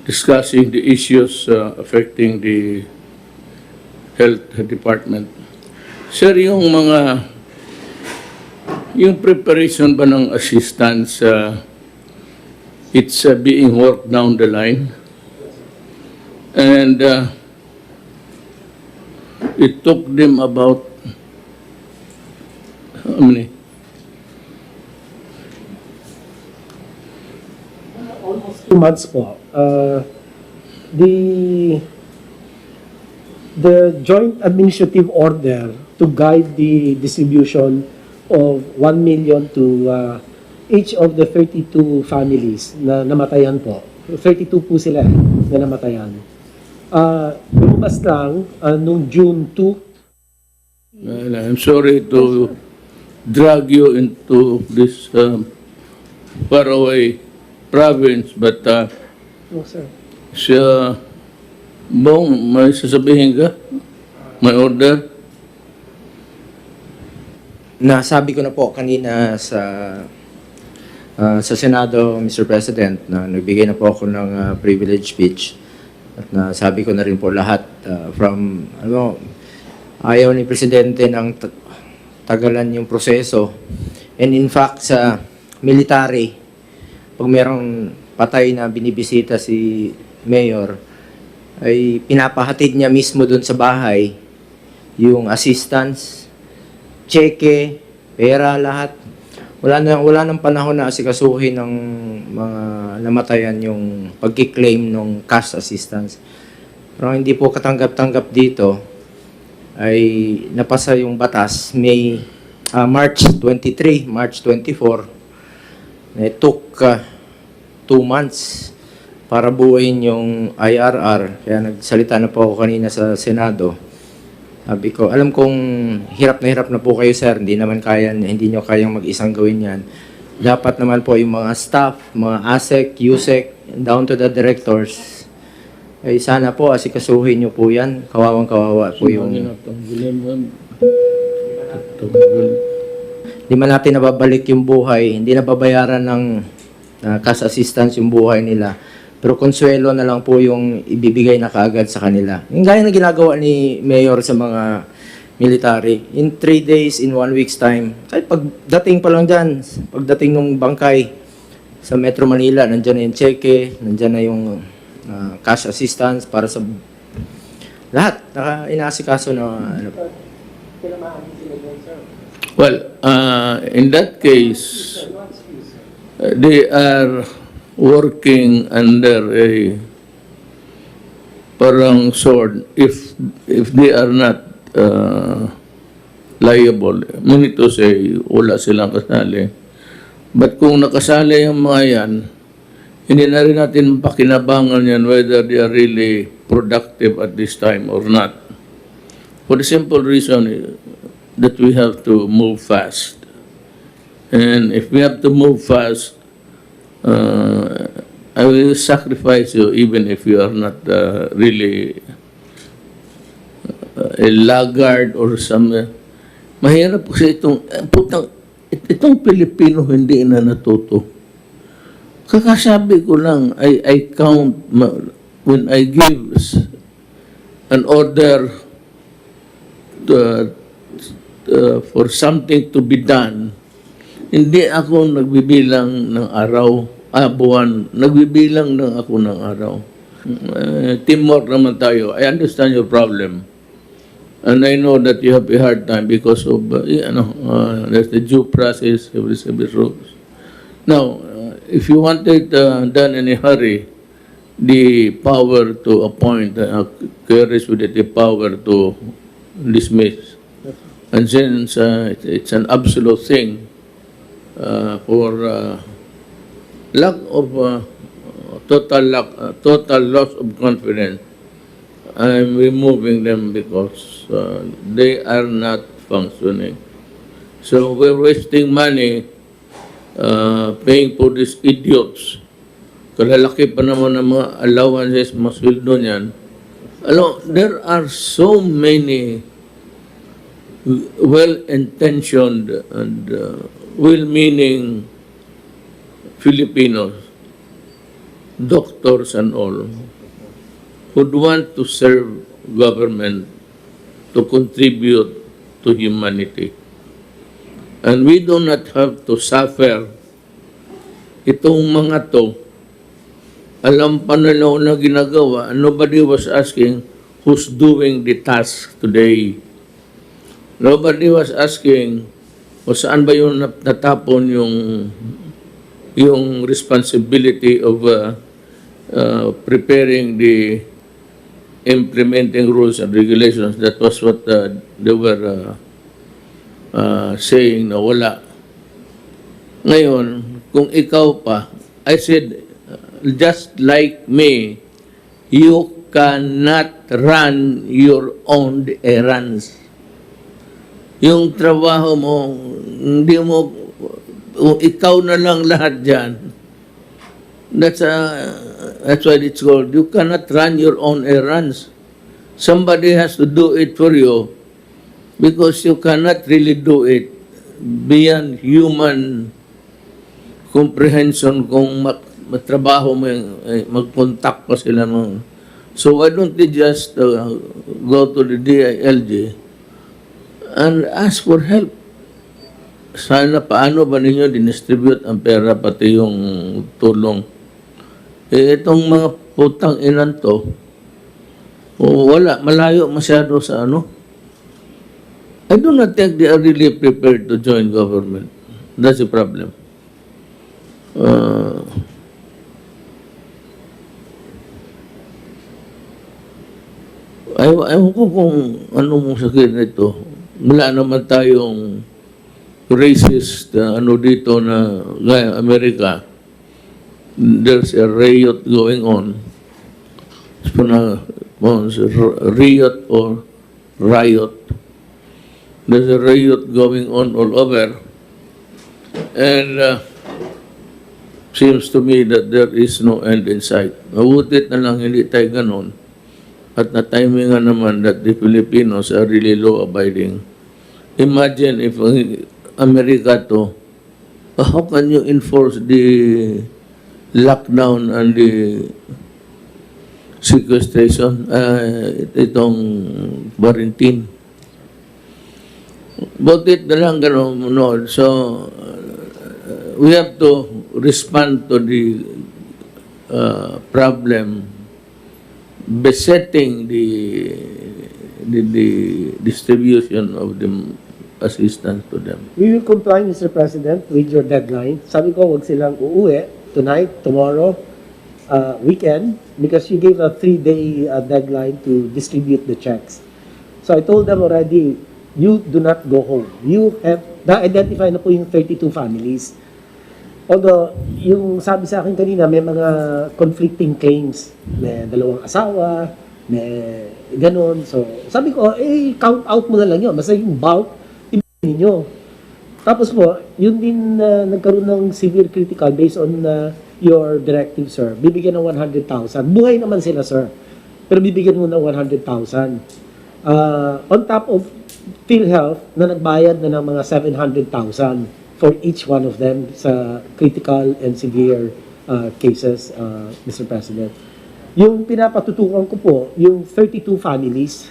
discussing the issues affecting the health department. Sir, yung preparation ba ng assistance, it's being worked down the line. And it took them about, how many? Almost 2 months po. The joint administrative order to guide the distribution of 1 million to each of the 32 families na namatayan po. 32 po sila na namatayan. Lumabas lang noong June 2. Well, I'm sorry to drag you into this faraway province, but No, sir. siya, Bong, may sasabihin ka? May order? Nasabi ko na po kanina sa Senado, Mr. President, na nagbigay na po ako ng privilege speech at nasabi ko na rin po lahat from ayaw ni Presidente ng tagalan yung proseso. And in fact, sa military, pag merong patay na binibisita si Mayor, ay pinapahatid niya mismo doon sa bahay yung assistance, cheque, pera, lahat. Wala nang panahon na asikasuhin ng mga namatayan yung pagkiklaim ng cash assistance. Pero hindi po katanggap-tanggap dito ay napasa yung batas March 23, March 24. It took 2 months para buuin yung IRR. Kaya nagsalita na po ako kanina sa Senado. Sabi ko, alam kong hirap na po kayo, sir. Hindi nyo kayang mag-isang gawin yan. Dapat naman po yung mga staff, mga ASEC, USEC, down to the directors, ay sana po asikasuhin nyo po yan. Kawawang-kawawa po yung... Hindi man natin nababalik yung buhay, hindi nababayaran ng cash assistance yung buhay nila. Pero konsuelo na lang po yung ibibigay na kaagad sa kanila. Yung gaya na ginagawa ni Mayor sa mga military. In 3 days, in 1 week's time, kahit pagdating pa lang dyan, pagdating ng bangkay sa Metro Manila, nandyan na yung cheque, nandyan na yung cash assistance para sa lahat. Inaasikaso na ano. Well, in that case, they are working under a parang sword if they are not liable. Meaning to say, wala silang kasali. But kung nakasali yung mga yan, hindi na rin natin pakinabangan yan whether they are really productive at this time or not. For the simple reason that we have to move fast. And if we have to move fast, I will sacrifice you even if you are not really a laggard or some... Mahirap kasi itong Pilipino hindi na natuto. Kakasabi ko lang, I count when I give an order for something to be done. Hindi ako nagbibilang ng araw, buwan. Nagbibilang lang ako ng araw. Teamwork naman tayo. I understand your problem. And I know that you have a hard time because of, there's the due process, every rules. Now, if you want it done in a hurry, the power to appoint carries with it the power to dismiss. And since it's an absolute thing, for lack of total loss of confidence, I'm removing them because they are not functioning. So we're wasting money paying for these idiots. Kalalaki pa naman ng mga allowances, mga sweldo niyan. There are so many well-intentioned and well-meaning Filipinos doctors and all, would want to serve government to contribute to humanity. And we do not have to suffer. Itong mga to, alam pa nila na ginagawa, and nobody was asking who's doing the task today. Nobody was asking o saan ba yung natapon yung responsibility of preparing the implementing rules and regulations. That was what they were saying na wala. Ngayon, kung ikaw pa, I said, just like me, you cannot run your own errands. Yung trabaho mo, hindi mo, ikaw na lang lahat dyan. That's why it's called, you cannot run your own errands. Somebody has to do it for you because you cannot really do it beyond human comprehension kung matrabaho mo, mag-contact pa sila mo. So why don't they just go to the DILG and ask for help? Sana paano ba ninyo dinistribute ang pera pati yung tulong? Itong mga putang inan to, wala, malayo masyado sa ano. I do not think they are really prepared to join government. That's the problem. Ayaw ko kung ano mong sakit nito. Wala naman tayong racist ano dito na gaya Amerika. There's a riot going on. Riot or riot. There's a riot going on all over. And seems to me that there is no end in sight. Mabutit na lang hindi tayo ganon. At na-timingan naman that the Filipinos are really law-abiding. Imagine if America to, how can you enforce the lockdown and the sequestration, itong quarantine? Butit na lang gano'n, no? So, we have to respond to the problem besetting the distribution of the assistance to them. We will comply, Mr. President, with your deadline. Sabi ko, wag silang uuwi tonight, tomorrow, weekend, because you gave a 3-day deadline to distribute the checks. So I told them already, you do not go home. You have, na-identify na po yung 32 families. Although, yung sabi sa akin kanina, may mga conflicting claims. May 2 asawa, may ganon. So, sabi ko, count out mo na lang yun. Basta yung bulk, ibigay ninyo. Tapos po, yun din nagkaroon ng severe critical based on your directive, sir. Bibigyan ng 100,000. Buhay naman sila, sir. Pero bibigyan mo ng 100,000. On top of PhilHealth na nagbayad na ng mga 700,000 for each one of them sa critical and severe cases, Mr. President. Yung pinapatutukan ko po, yung 32 families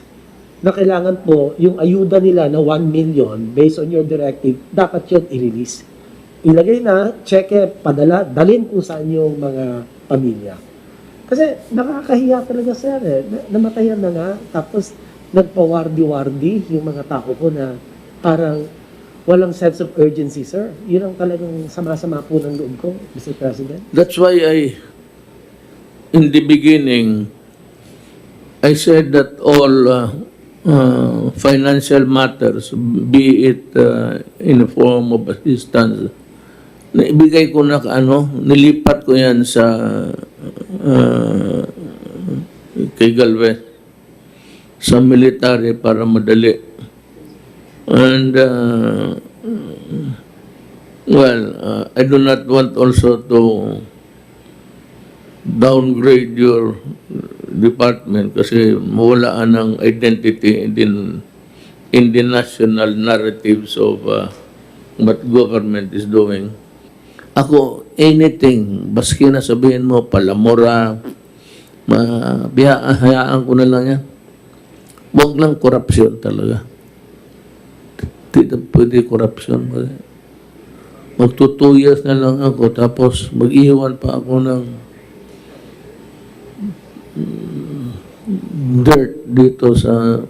na kailangan po, yung ayuda nila na 1 million based on your directive, dapat yun i-release. Ilagay na, cheque, padala, dalhin kung saan yung mga pamilya. Kasi nakakahiya talaga, sir. Namatayan na nga, tapos nagpawardi-wardi yung mga tao ko na parang walang sense of urgency, sir. Yun ang talagang sama-sama po ng loob ko, Mr. President. That's why in the beginning, I said that all financial matters, be it in the form of assistance, naibigay ko na nilipat ko yan sa kay Galvez, sa military para madali. And, I do not want also to downgrade your department kasi mawalaan ng identity in the national narratives of what government is doing. Ako, anything, baski na sabihin mo, palamura, hayaan ko na lang yan. Huwag lang korupsyon talaga. Hindi na pwede korupsyon. Magtutuyas na lang ako, tapos mag-iwan pa ako ng dirt dito sa...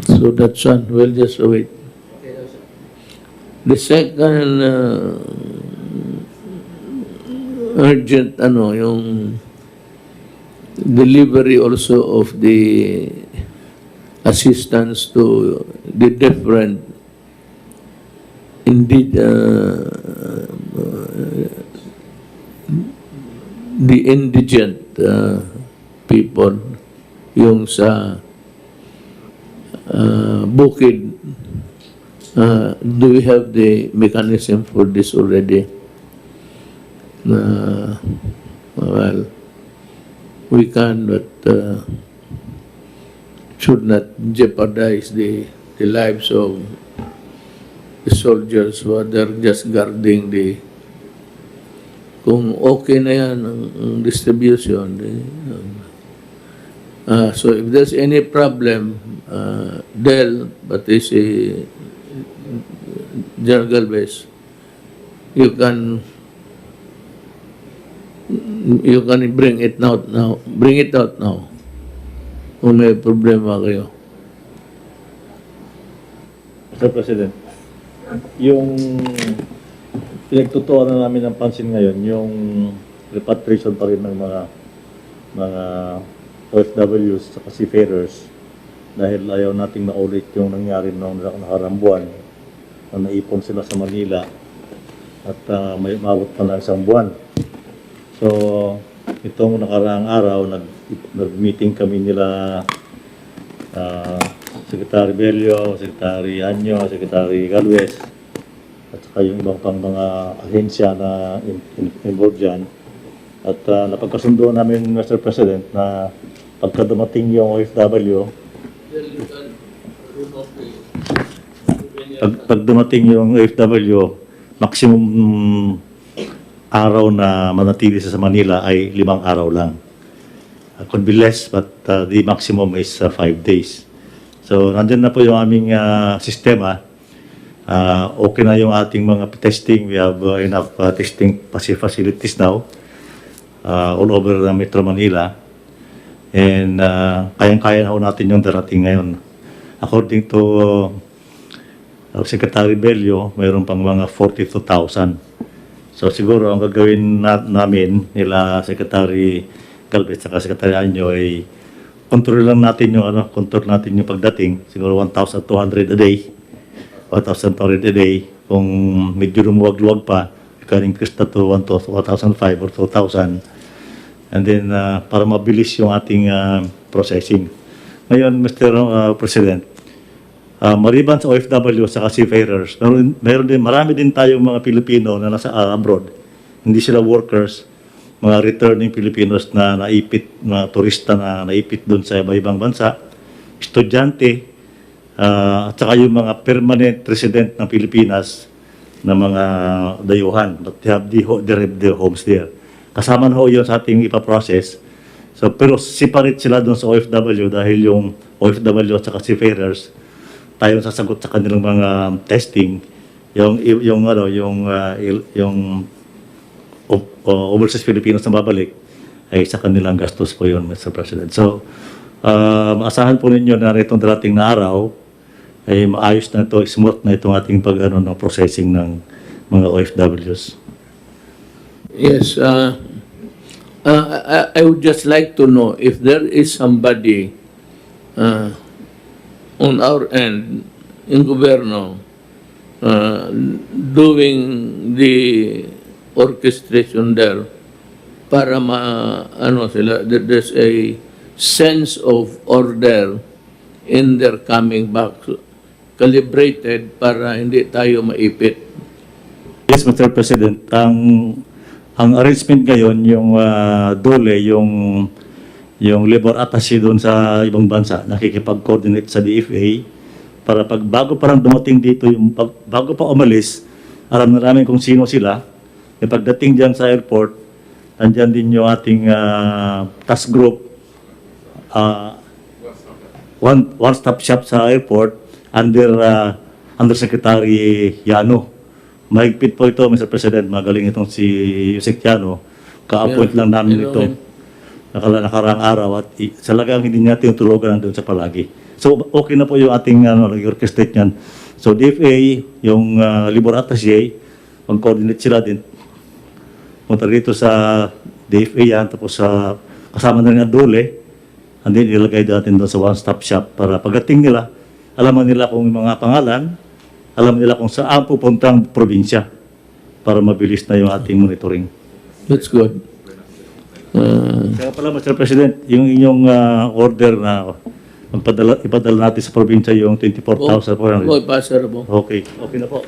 So that's one. We'll just wait. The second urgent, yung delivery also of the assistance to the different the indigent people, yung sa bukid. Do we have the mechanism for this already? Well, we can, but should not jeopardize the lives of the soldiers who are there just guarding the... Kung okay na yan ang distribution, so if there's any problem, Del, but is a General Galvez, you can bring it out now. Bring it out now. Kung may problema kayo. Mr. President, yung pinagtutuan na namin ng pansin ngayon, yung repatriation pa rin ng mga OFWs at seafarers dahil ayaw nating maulit yung nangyari noong nakaraang buwan na naipon sila sa Manila at may umabot pa ng isang buwan. So, itong nakaraang araw, nag-meeting kami nila Secretary Bello, Secretary Anyo, Secretary Galvez, at saka yung ibang pang mga ahensya na involved dyan. At napagkasundo namin, Mr. President, na pagka dumating yung OFW, pag dumating yung OFW, maximum araw na manatili sa Manila ay 5 araw lang. Could be less, but the maximum is 5 days. So, nandyan na po yung aming sistema. Okay na yung ating mga testing. We have enough testing facilities now all over Metro Manila. And kayang-kaya na ho natin yung darating ngayon. According to Secretary Bello, mayroon pang mga 42,000. So siguro ang gagawin namin nila Secretary Galvez at Secretary Anyo ay control natin yung pagdating. Siguro 1,200 a day. 1,200 a day. Kung medyo lumuwag-luwag pa, we can increase that to 1,500 or 2,000. And then, para mabilis yung ating processing. Ngayon, Mr. President, maliban sa OFW sa seafarers, marami din tayong mga Pilipino na nasa abroad. Hindi sila workers, mga returning Filipinos na naipit, mga turista na naipit doon sa ibang bansa, estudyante, at saka yung mga permanent resident ng Pilipinas na mga dayuhan, but they have their homes there. Kasama na ho yun sa ating ipaprocess. So, pero separate sila doon sa OFW dahil yung OFW at saka seafarers, tayo sasagot sa kanilang mga testing, yung overseas Filipinos na babalik, ay sa kanilang gastos po yun, Mr. President. So, maasahan po ninyo na itong darating na araw, ay maayos na ito, smooth na itong ating processing ng mga OFWs. Yes, I would just like to know if there is somebody on our end in gobyerno doing the orchestration there para there's a sense of order in their coming back, calibrated para hindi tayo maipit. Yes, Mr. President, ang arrangement ngayon, yung DOLE, yung labor attaché doon sa ibang bansa, nakikipag-coordinate sa DFA para pag bago parang dumating dito, bago pa umalis, alam na namin kung sino sila. E pagdating dyan sa airport, nandyan din yung ating task group, one-stop shop sa airport under Secretary Yano. Mahigpit po ito, Mr. President. Magaling itong si Yusek Yano. Ka-appoint lang namin ito nakarang araw at salagang hindi niya tinutulogan nandun sa palagi. So, okay na po yung ating orchestrate niyan. So, DFA, yung Labor Attaché, mag-coordinate sila din. Punta dito sa DFA yan, tapos kasama na rin ang dole, and then ilagay natin doon sa one-stop shop para pagdating nila, alam nila kung mga pangalan, alam nila kung saan pupuntang probinsya para mabilis na yung ating monitoring. That's good. Kaya pala, Mr. President, yung inyong order na ipadala natin sa probinsya yung 24,000 po. Okay, passer po. Okay, okay na po.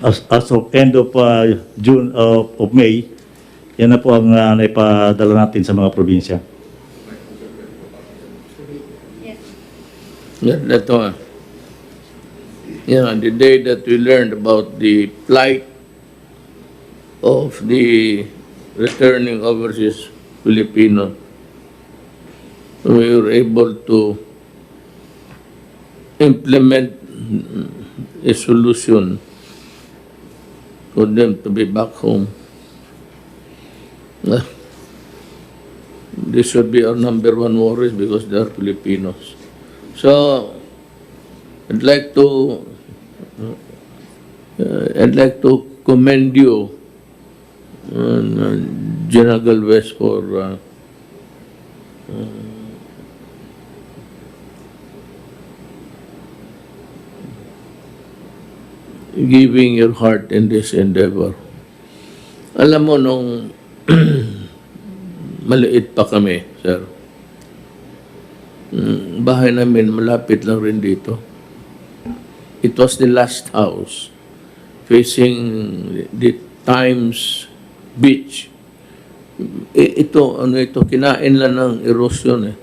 As of end of June of May, yan na po ang naipadala natin sa mga probinsya. That's all. The day that we learned about the plight of the returning overseas Filipino, we were able to implement a solution for them to be back home. This should be our number one worries because they are Filipinos. So, I'd like to commend you, General Galvez, for giving your heart in this endeavor. Alam mo, nung maliit pa kami, sir, bahay namin malapit lang rin dito. It was the last house facing the Times Beach. Ito, kinain lang ng erosion eh.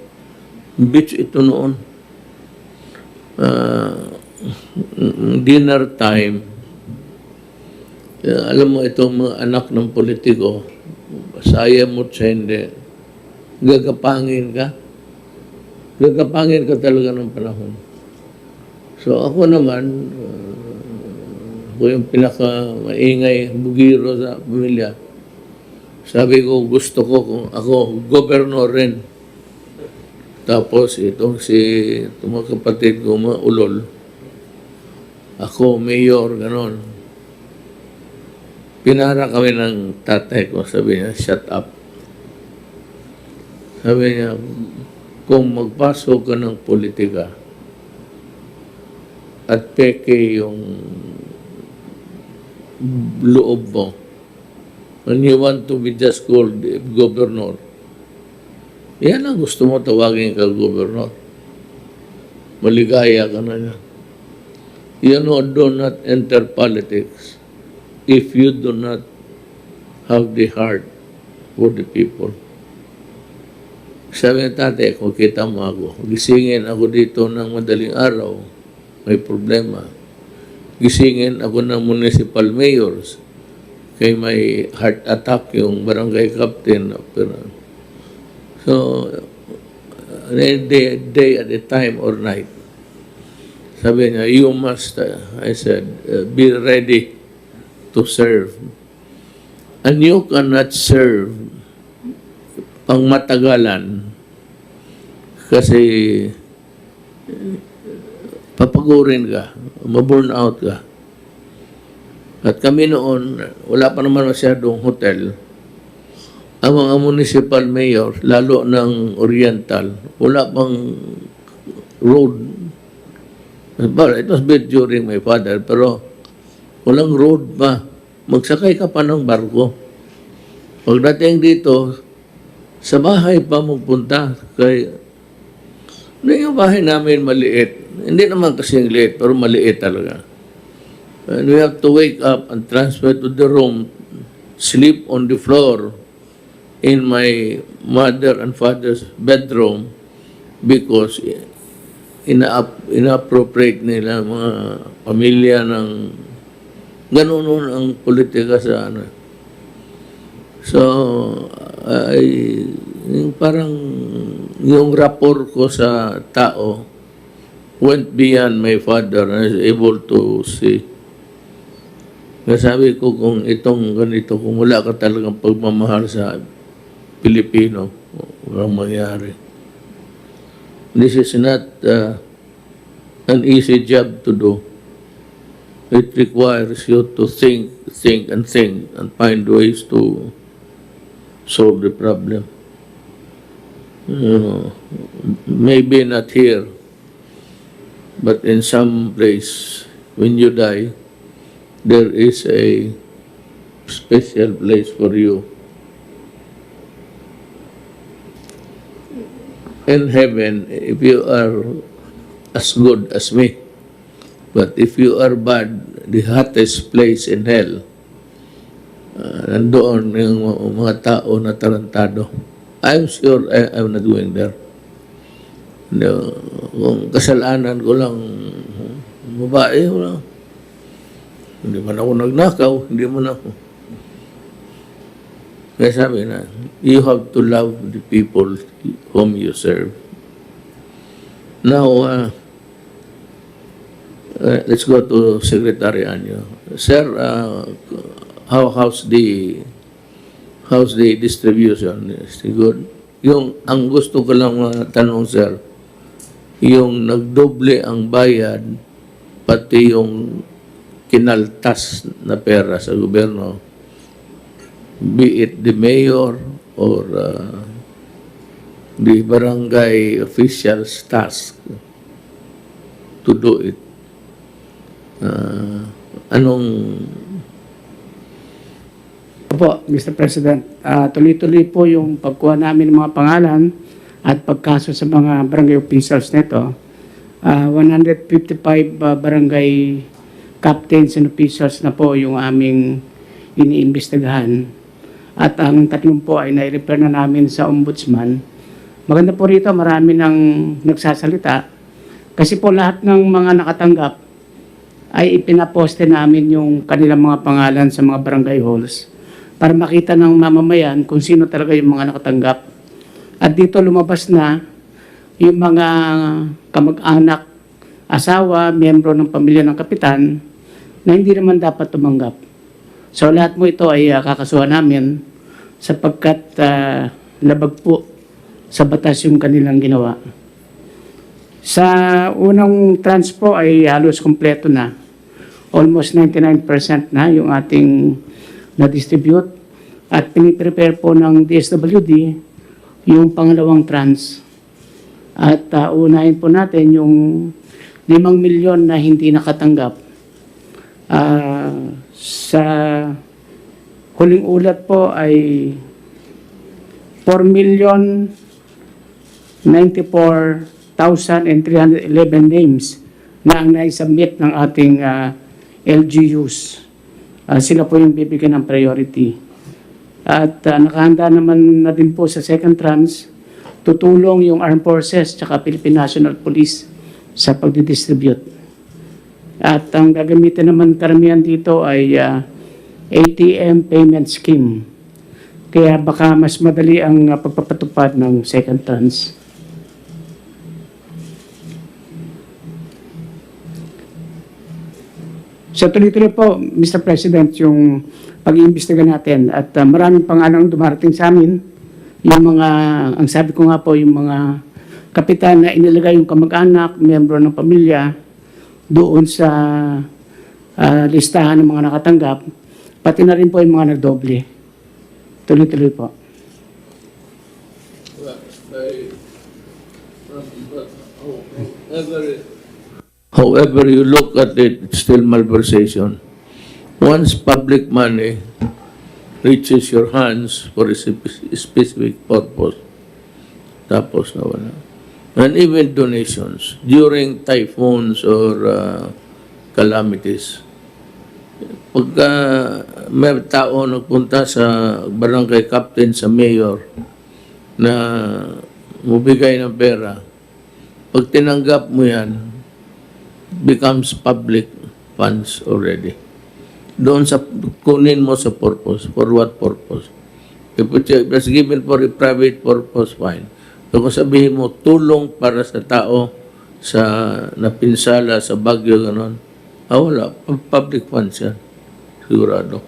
Beach ito noon. Dinner time. Alam mo, itong mga anak ng politiko, saya mo siya hindi. Gagapangin ka. Gagapangin ka talaga ng panahon. So ako naman, ako yung pinaka-maingay bugiro sa pamilya. Sabi ko, gusto ko kung ako gobernador rin. Tapos itong mga kapatid ko, mga ulol. Ako, mayor, ganon. Pinara kami ng tatay ko. Sabi niya, shut up. Sabi niya, kung magpasok ka ng politika at peke yung loob mo, and you want to be just called governor, yan ang gusto mo, tawagin ka governor. Maligaya ka na niya. You know, do not enter politics if you do not have the heart for the people. Sabi ng tatay, kung kita mo ako, gisingin ako dito ng madaling araw, may problema. Gisingin ako ng municipal mayors, kay may heart attack yung barangay captain. So, day at a time or night. Sabi niya, you must, I said, be ready to serve. And you cannot serve pang matagalan kasi papagurin ka, ma-burn out ka. At kami noon, wala pa naman masyadong hotel. Ang mga municipal mayor, lalo ng Oriental, wala pang road. It was built during my father, pero walang road pa. Magsakay ka pa ng barko. Pagdating dito, sa bahay pa magpunta. Kaya, yung bahay namin maliit. Hindi naman kasing liit, pero maliit talaga. And we have to wake up and transfer to the room, sleep on the floor in my mother and father's bedroom, because ina-appropriate nila mga pamilya ng ganoon ang politika sa ano. So, yung parang yung rapport ko sa tao went beyond my father and I was able to see. Nasabi ko kung itong ganito, kung wala ka talagang pagmamahal sa Pilipino, walang mangyari. This is not an easy job to do. It requires you to think and find ways to solve the problem. You know, maybe not here, but in some place, when you die, there is a special place for you. In heaven, if you are as good as me, but if you are bad, the hottest place in hell, nandoon yung mga tao na tarantado. I'm sure I'm not going there. No, kung kasalanan ko lang, babae, wala. Hindi man ako nagnakaw, hindi man ako. Kaya sabi na, you have to love the people whom you serve. Now, let's go to Secretary Anyo. Sir, how's the distribution? Is it good? Ang gusto ko lang tanong, sir, yung nagdoble ang bayad, pati yung kinaltas na pera sa gobyerno, be it the mayor or the barangay official's task to do it. Opo, Mr. President, tuloy-tuloy po yung pagkuha namin ng mga pangalan at pagkaso sa mga barangay officials nito. 155 barangay captains and officials na po yung aming iniimbestigahan. At ang 3 po ay nai-refer na namin sa ombudsman. Maganda po rito, marami nang nagsasalita. Kasi po lahat ng mga nakatanggap ay ipinaposte namin yung kanilang mga pangalan sa mga barangay halls para makita ng mamamayan kung sino talaga yung mga nakatanggap. At dito lumabas na yung mga kamag-anak, asawa, miyembro ng pamilya ng kapitan na hindi naman dapat tumanggap. So lahat mo ito ay kakasuhan namin sapagkat labag po sa batas yung kanilang ginawa. Sa unang trans po ay halos kompleto na. Almost 99% na yung ating na-distribute at piniprepare po ng DSWD yung pangalawang trans. At unahin po natin yung 5 milyon na hindi nakatanggap. Sa huling ulat po ay 4,094,311 names na ang naisubmit ng ating LGUs. Sila po yung bibigyan ng priority. At nakahanda naman na din po sa second trans, tutulong yung Armed Forces tsaka Philippine National Police sa pagdidistribute. At ang gagamitin naman karamihan dito ay ATM payment scheme. Kaya baka mas madali ang pagpapatupad ng second trans. So tuloy-tuloy po, Mr. President, yung pag-iimbestiga natin at maraming pangalang dumarating sa amin. Yung mga, ang sabi ko nga po, yung mga kapitan na inilagay yung kamag-anak, miyembro ng pamilya, doon sa listahan ng mga nakatanggap, pati na rin po yung mga nagdoble. Tuloy-tuloy po. However you look at it, it's still malversation. Once public money reaches your hands for a specific purpose, tapos na wala. And even donations during typhoons or calamities. Pagka may tao nagpunta sa barangay captain, sa mayor, na mubigay ng pera, Pag tinanggap mo yan, becomes public funds already. Doon sa, kunin mo sa purpose. For what purpose? If it was given for a private purpose, fine. So kung sabihin mo, tulong para sa tao sa napinsala, sa bagyo, gano'n, wala. Public funds yan. Sigurado.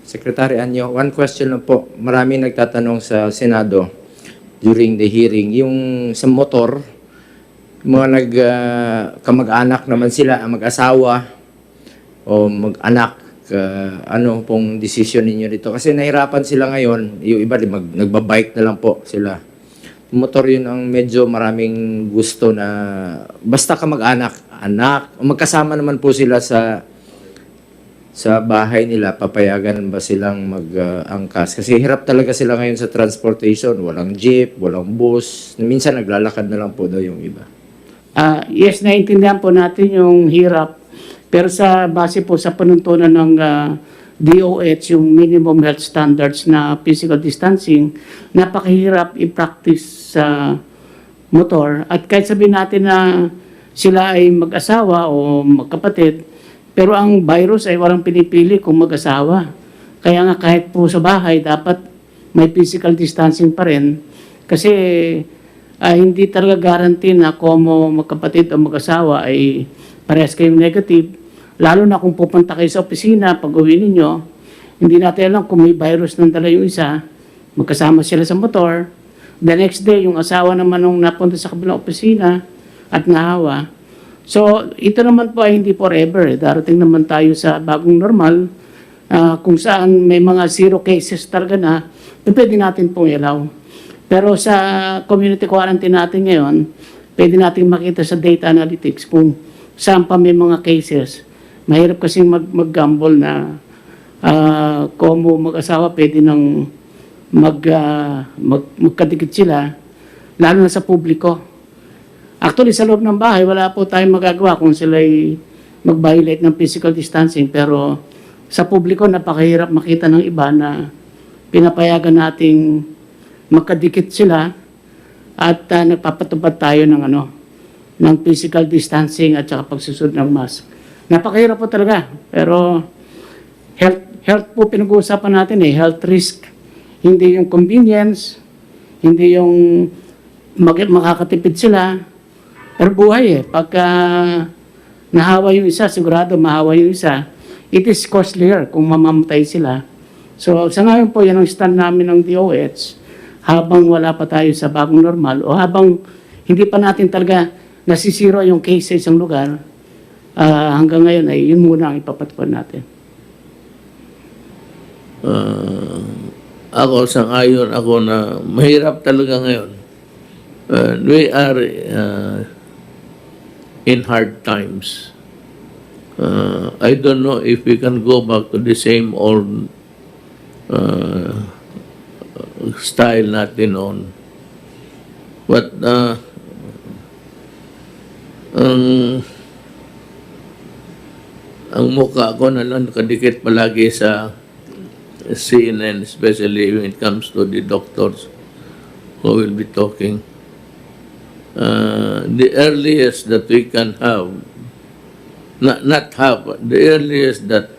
Secretary Anyo, one question lang po. Marami nagtatanong sa Senado during the hearing. Yung sa motor, mga kamag-anak naman sila, mag-asawa o mag-anak, ano pong decision ninyo dito? Kasi nahirapan sila ngayon, yung iba nagbabike na lang po sila. Motor yun ang medyo maraming gusto na basta kamag-anak, anak, magkasama naman po sila sa bahay nila, papayagan ba silang mag-angkas? Kasi hirap talaga sila ngayon sa transportation. Walang jeep, walang bus. Minsan naglalakad na lang po daw yung iba. Yes, naiintindihan po natin yung hirap. Pero sa base po sa panuntunan ng DOH, yung minimum health standards na physical distancing, napakahirap i-practice sa motor. At kahit sabihin natin na sila ay mag-asawa o magkapatid, pero ang virus ay walang pinipili kung mag-asawa. Kaya nga kahit po sa bahay, dapat may physical distancing pa rin. Kasi hindi talaga guarantee na kung magkapatid o mag-asawa ay parehas kayong negative. Lalo na kung pupunta kayo sa opisina, pag uwi ninyo, hindi natin alam kung may virus nang dala yung isa, magkasama sila sa motor. The next day, yung asawa naman nung napunta sa kabilang opisina at nahawa. So, ito naman po ay hindi forever. Darating naman tayo sa bagong normal, kung saan may mga zero cases talaga na, pwede natin pong ilaw. Pero sa community quarantine natin ngayon, pwede natin makita sa data analytics kung saan pa may mga cases. Mahirap kasing mag-gamble na kung mag-asawa pwede nang magkadikit sila, lalo na sa publiko. Actually, sa loob ng bahay, wala po tayong magagawa kung sila'y mag-violate ng physical distancing. Pero sa publiko, napakahirap makita ng iba na pinapayagan nating magkadikit sila at nagpapatupad tayo ng physical distancing at saka pagsusunod ng mask. Napakahirap po talaga. Pero health po pinag-uusapan natin health risk. Hindi yung convenience, hindi yung makakatipid sila. Pero buhay pagka nahawa yung isa, sigurado mahawa yung isa, it is costlier kung mamamatay sila. So sa ngayon po, yan ang stand namin ng DOH habang wala pa tayo sa bagong normal o habang hindi pa natin talaga nasisiro yung case sa isang lugar, hanggang ngayon ay yun muna ang ipapatupad natin. Ako, sang-ayon ako na mahirap talaga ngayon. We are in hard times. I don't know if we can go back to the same old style natin on. But ang mukha ko na lang nakadikit palagi sa CNN, especially when it comes to the doctors who will be talking. The earliest that we can have, not have, the earliest that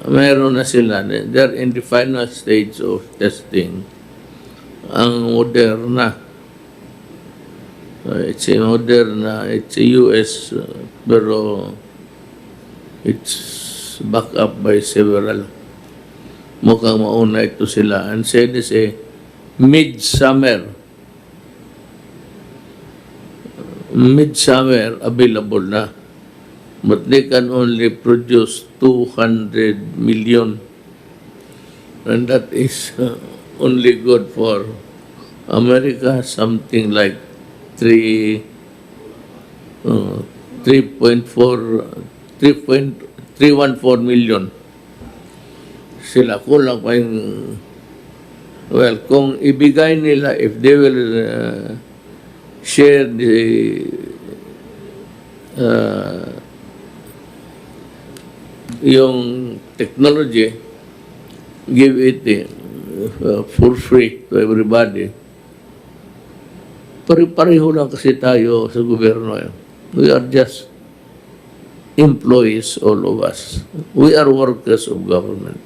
meron na sila, they're in the final stage of testing. Ang Moderna, it's a Moderna, it's a US, pero it's backed up by several. Mukhang mauna ito sila. And said is a mid-summer available na. But they can only produce 200 million. And that is only good for America, something like 3.14 million. Sila kulang pa yung, well, kung ibigay nila, if they will share the yung technology, give it for free to everybody, Pare-pareho lang kasi tayo sa gobyerno. We are just employees, all of us. We are workers of government.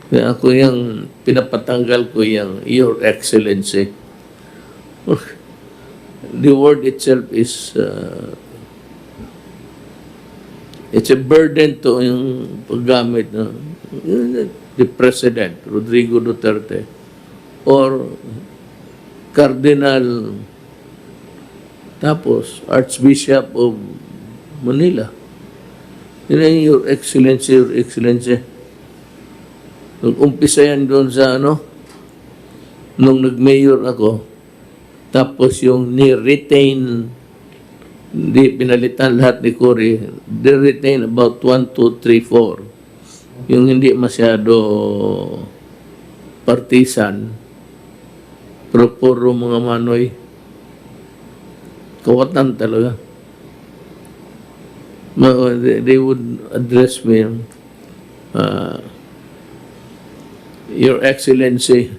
Kaya ako yung pinapatanggal ko yung Your Excellency. The word itself is it's a burden to yung paggamit ng the President, Rodrigo Duterte, or Cardinal, tapos Archbishop of Manila. Yun ang Your Excellency, Your Excellency. Nung umpisa yan doon sa nung nag-mayor ako, tapos yung ni-retain, hindi pinalitan lahat ni Cory, they retain about 1, 2, 3, 4. Yung hindi masyado partisan, pero puro mga manoy, kawatan talaga. They would address me, Your Excellency.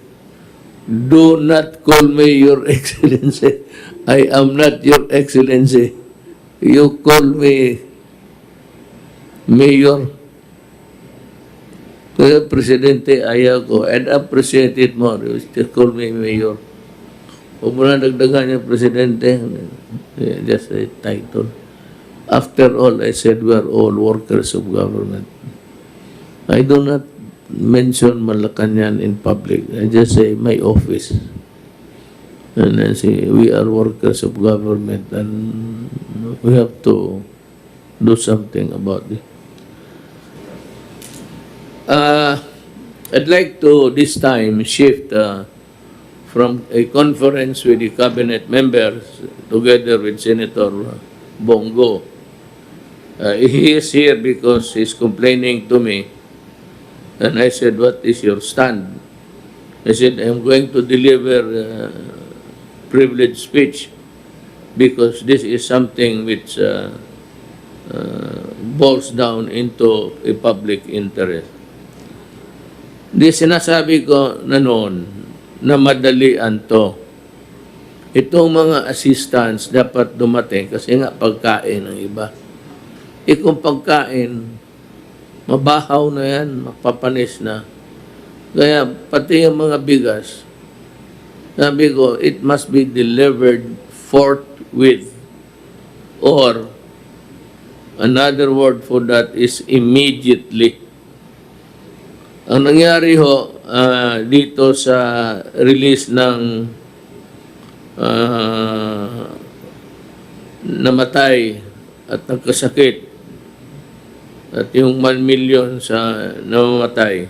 Do not call me Your Excellency. I am not Your Excellency. You call me Mayor. Kaya Presidente, ayaw ko. I'd appreciate it more. You still call me Mayor. Huwag mo na dagdagan yung Presidente. Just a title. After all, I said we are all workers of government. I do not mention Malacanang in public. I just say my office. And I say we are workers of government and we have to do something about it. I'd like to this time shift from a conference with the cabinet members together with Senator Bongo. He is here because he's complaining to me. And I said, what is your stand? I said, I'm going to deliver privileged speech because this is something which boils down into a public interest. Di sinasabi ko na noon na madalian to. Itong mga assistants dapat dumating kasi nga pagkain ng iba. Kung pagkain, mabahaw na yan, mapapanis na. Kaya pati yung mga bigas, sabi ko, it must be delivered forthwith. Or, another word for that is immediately. Ang nangyari ho, dito sa release ng namatay at nagkasakit, at yung 1 million sa namamatay,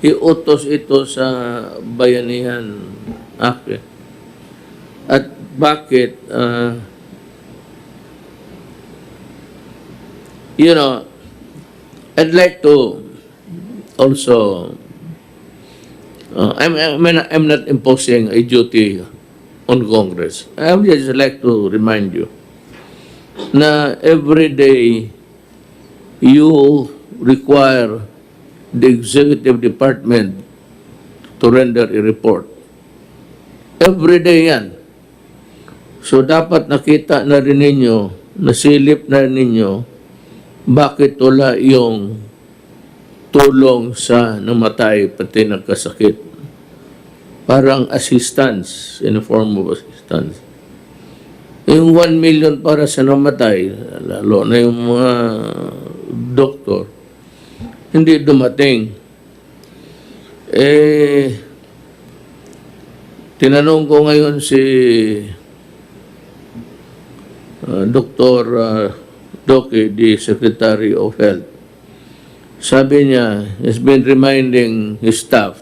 iutos ito sa bayanihan act. At bakit? I'd like to also, I'm not imposing a duty on Congress. I would just like to remind you na every day you require the executive department to render a report. Every day yan. So dapat nakita na rin ninyo, nasilip na rin ninyo, bakit wala yung tulong sa namatay pati nagkasakit. Parang assistance, in the form of assistance. Yung 1 million para sa namatay, lalo na yung mga doktor, hindi dumating. Tinanong ko ngayon si Dr. Doke, the Secretary of Health. Sabi niya, he's been reminding his staff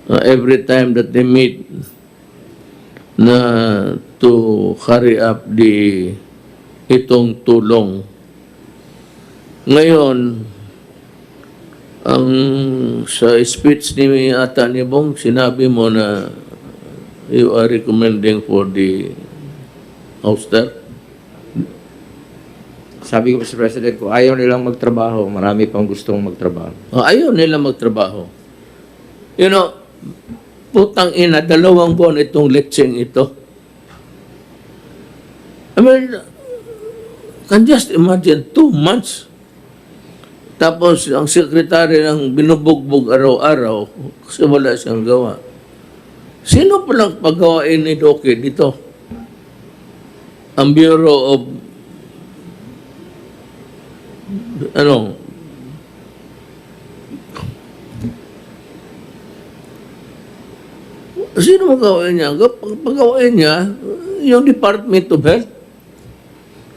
every time that they meet na to carry up itong tulong. Ngayon, ang sa speech ni ata ni Bong, sinabi mo na you are recommending for the ouster. Sabi ko, Mr. President, kung ayaw nilang magtrabaho, marami pang gustong magtrabaho. Ayaw nila magtrabaho. putang ina, 2 buwan itong lecheng ito. I mean, can just imagine 2 months. Tapos ang sekretary ng binubugbog araw-araw kasi wala siyang gawa. Sino palang paggawain ni Doke dito? Ang Bureau of sino magawain niya? Paggawain niya, yung Department of Health.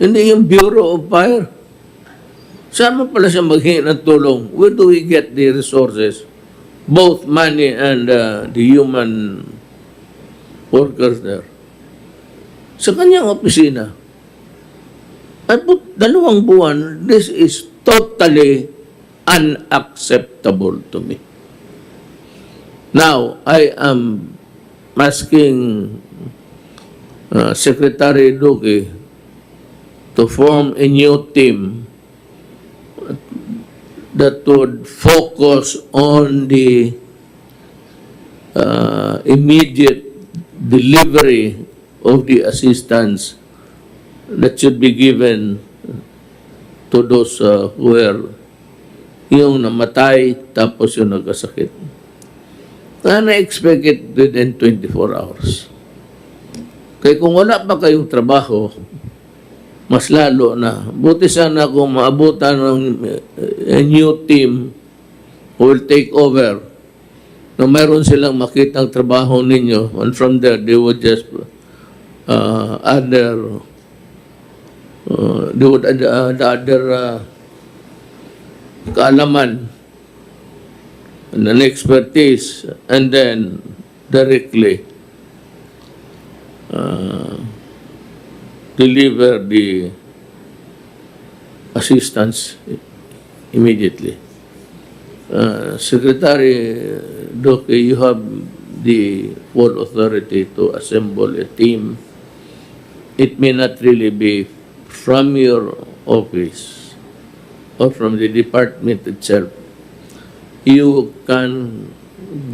Hindi yung Bureau of Fire. Saan mo pala siya maghingi ng tulong? Where do we get the resources? Both money and the human workers there. Sa kanyang opisina. At 2 buwan, this is totally unacceptable to me. Now, I am asking Secretary Duque to form a new team that would focus on the immediate delivery of the assistance that should be given to those who were yung namatay tapos yung nagkasakit. Na expect it within 24 hours. Kaya kung wala pa kayong trabaho, mas lalo na. Buti sana kung maabutan ng a new team who will take over na mayroon silang makitang trabaho ninyo, and from there they would just add the other kaalaman and an expertise, and then directly deliver the assistance immediately. Secretary Duque, you have the full authority to assemble a team. It may not really be from your office or from the department itself. You can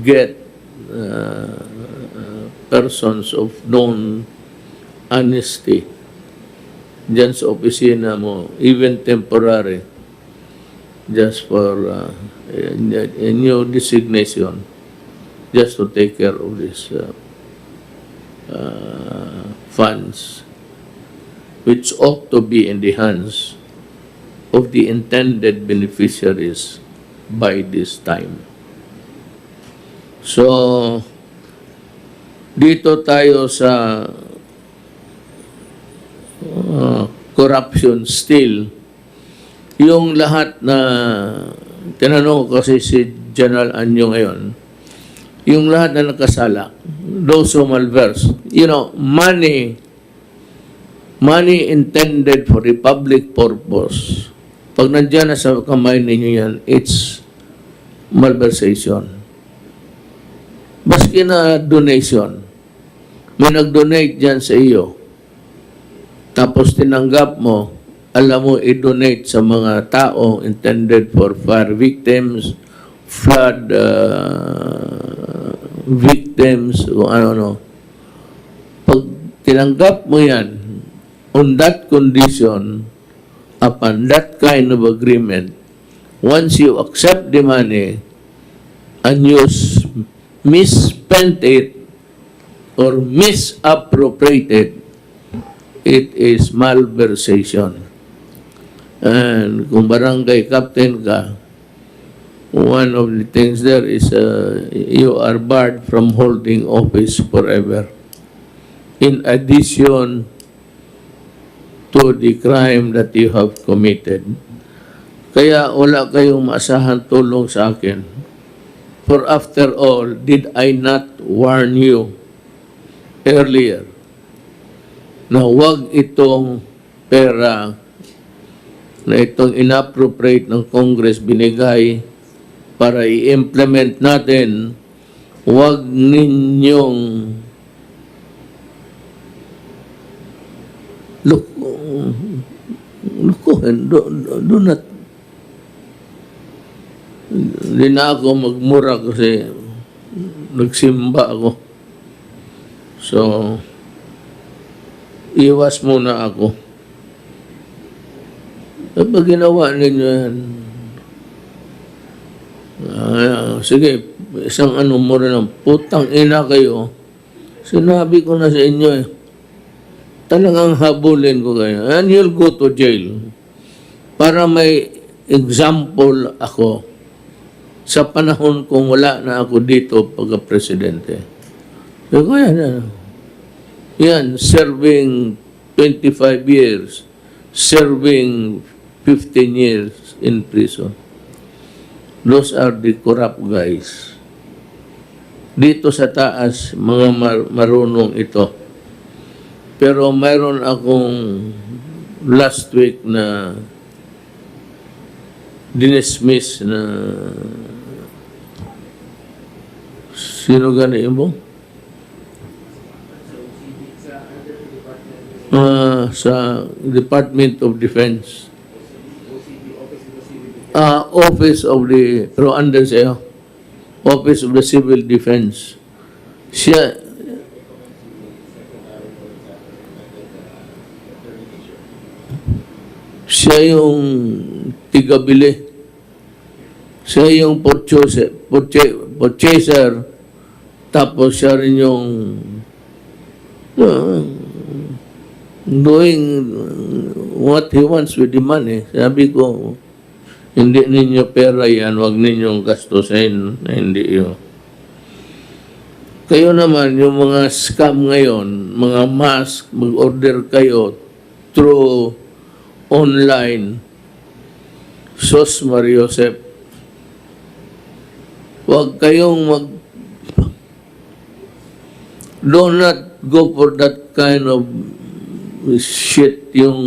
get persons of known honesty dyan sa opisina mo, even temporary, just for a new designation, just to take care of these funds, which ought to be in the hands of the intended beneficiaries by this time. So, dito tayo sa corruption still. Yung lahat na tinanong ko kasi si General Anyo ngayon, yung lahat na nakasala, those who malverse, money intended for the public purpose, pag nandiyan na sa kamay ninyo yan, it's malversation. Baski na donation, may nag-donate dyan sa iyo, tapos tinanggap mo, alam mo, i-donate sa mga tao intended for fire victims, flood victims, o ano. Pag tinanggap mo yan, on that condition, upon that kind of agreement, once you accept the money and you misspent it or misappropriated, it is malversation. And kung barangay captain ka, one of the things there is you are barred from holding office forever. In addition to the crime that you have committed. Kaya wala kayong maasahan tulong sa akin. For after all, did I not warn you earlier na huwag itong pera na itong inappropriate ng Congress binigay para i-implement natin, huwag ninyong lukuhin. Do not. Hindi na ako magmura kasi nagsimba ako. So, iwas muna ako. At pag ginawa ninyo yan, sige, isang ano mo rin ng putang ina kayo, sinabi ko na sa inyo eh, talagang habulin ko kayo. And you'll go to jail. Para may example ako sa panahon kung wala na ako dito pagka-presidente. So, yan, serving 25 years, serving 15 years in prison. Those are the corrupt guys. Dito sa taas, mga marunong ito. Pero mayroon akong last week na dinismiss na sino gani mo? Sa Department of Defense. Office of the Office of the Civil Defense. Siya yung tigabili. Siya yung purchaser. Tapos siya rin yung doing what he wants with the money. Sabi ko, hindi ninyo pera yan, huwag ninyong gastusin na hindi yun. Kayo naman, yung mga scam ngayon, mga mask, mag-order kayo through online, Sos Mariosep. Huwag kayong do not go for that kind of shit, yung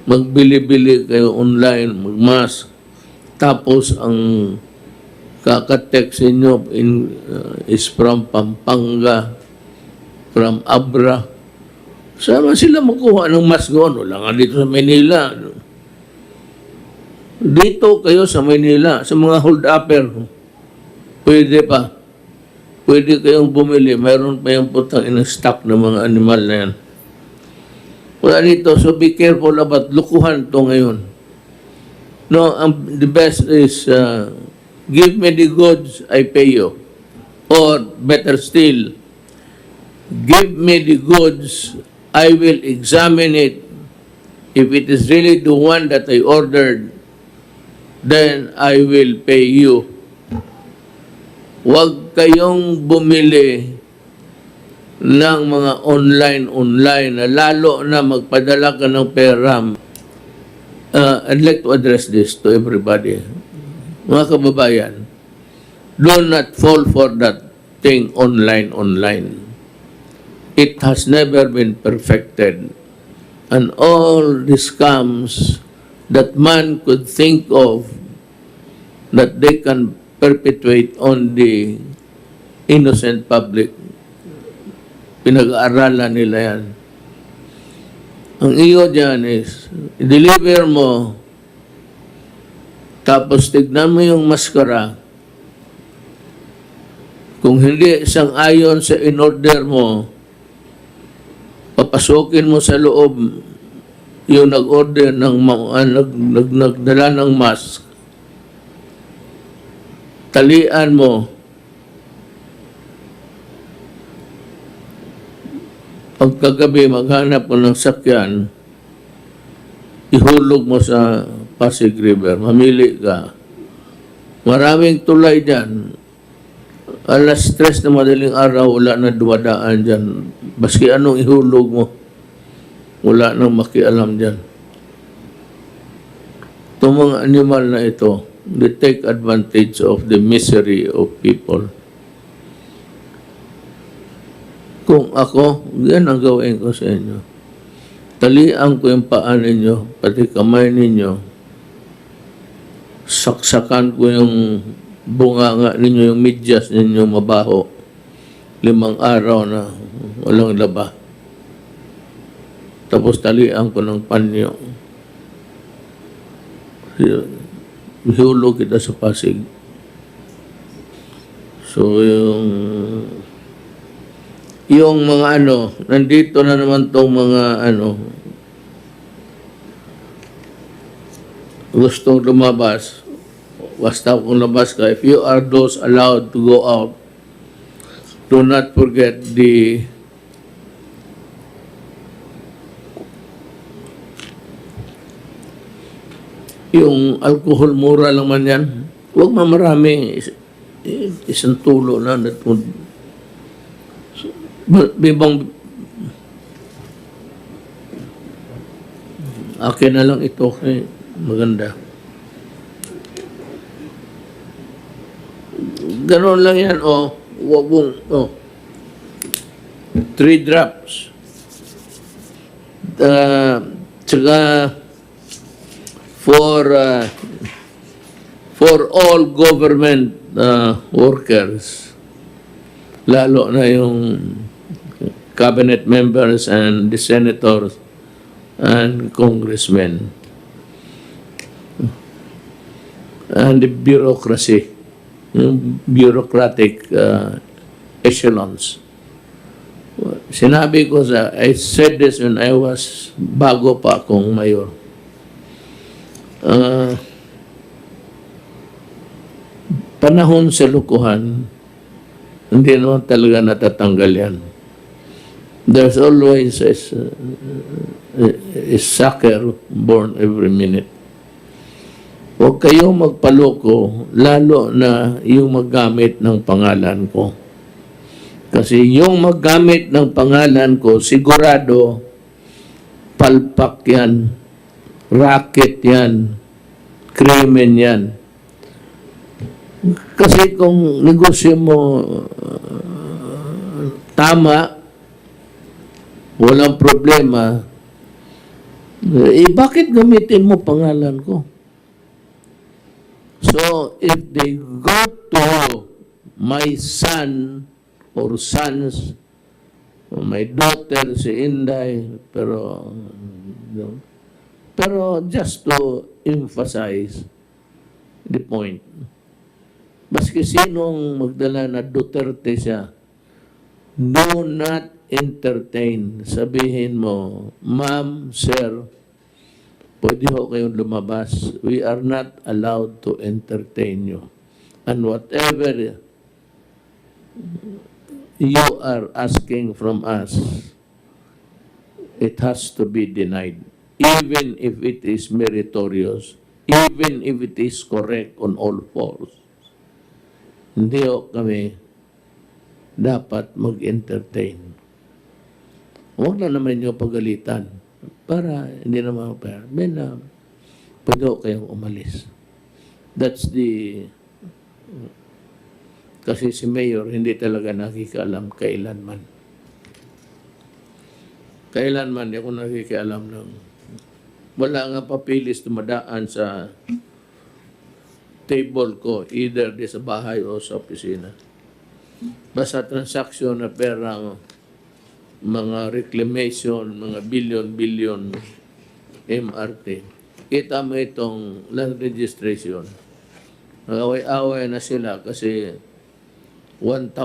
magbili-bili kayo online, magmask, tapos ang kakatext inyo is from Pampanga, from Abra. Sama sila makuha ng mask doon. Wala nga dito sa Manila. Dito kayo sa Manila, sa mga hold-upper, pwede pa. Pwede kayong bumili. Mayroon pa yung putang inang stock ng mga animal na yan. Wala dito. So be careful about lukuhan to ngayon. No, the best is give me the goods, I pay you. Or better still, give me the goods, I will examine it. If it is really the one that I ordered, then I will pay you. Huwag kayong bumili ng mga online na lalo na magpadala ka ng pera. I'd like to address this to everybody. Mga kababayan, do not fall for that thing online. It has never been perfected. And all the scams that man could think of that they can perpetuate on the innocent public, pinag-aaralan nila yan. Ang iyo dyan is, i-deliver mo, tapos tignan mo yung maskara. Kung hindi isang ayon sa in-order mo, papasukin mo sa loob yung nag-order ng nagdala ng mask. Talian mo. Pagkagabi, maghanap ko ng sakyan, ihulog mo sa Pasig River. Mamili ka. Maraming tulay dyan. Alas 3 na madaling araw, wala na dumadaan dyan. Baski anong ihulog mo, wala nang makialam dyan. Itong mga animal na ito, they take advantage of the misery of people. Kung ako, yan ang gawin ko sa inyo. Talian ko yung paa ninyo, pati kamay ninyo. Saksakan ko yung bunganga ninyo, yung medyas ninyo mabaho. 5 araw na walang laba. Tapos talian ko ng panyo. Ihulog kita sa Pasig. So, yung mga ano, nandito na naman tong mga ano, gustong lumabas. Basta kung labas ka, if you are those allowed to go out, do not forget yung alcohol, mura lang man yan. Huwag mamarami. Isang tulo na. Bibang, akin na lang ito. Maganda. Ganon lang yan. Wag mong, 3 drops. Tsaka, for all government workers, lalo na yung cabinet members and the senators and congressmen and the bureaucracy, yung bureaucratic echelons. Sinabi ko I said this when I was bago pa akong mayor. Panahon sa lukuhan, hindi naman talaga natatanggal yan. There's always a sucker born every minute. Huwag kayong magpaloko, lalo na yung maggamit ng pangalan ko. Kasi yung maggamit ng pangalan ko, sigurado, palpak yan, racket yan, krimen yan. Kasi kung negosyo mo tama, walang problema, bakit gamitin mo pangalan ko? So, if they go to my son or sons, or my daughter, si Inday, pero just to emphasize the point, maski sinong magdala na Duterte siya, do not entertain. Sabihin mo, ma'am, sir, pwede ho kayong lumabas. We are not allowed to entertain you. And whatever you are asking from us, it has to be denied. Even if it is meritorious, even if it is correct on all fours. Hindi ho kami dapat mag-entertain. Huwag na naman nyo pagalitan para hindi naman pwede ho kayong umalis. That's the... Kasi si Mayor hindi talaga nakikaalam kailanman. Kailanman, hindi ako nakikialam ng... Wala nga papilis tumadaan sa table ko, either di sa bahay o sa opisina. Basta transaksyon na perang mga reclamation, mga billion MRT. Kita mo itong land registration. Away-away na sila kasi 1,000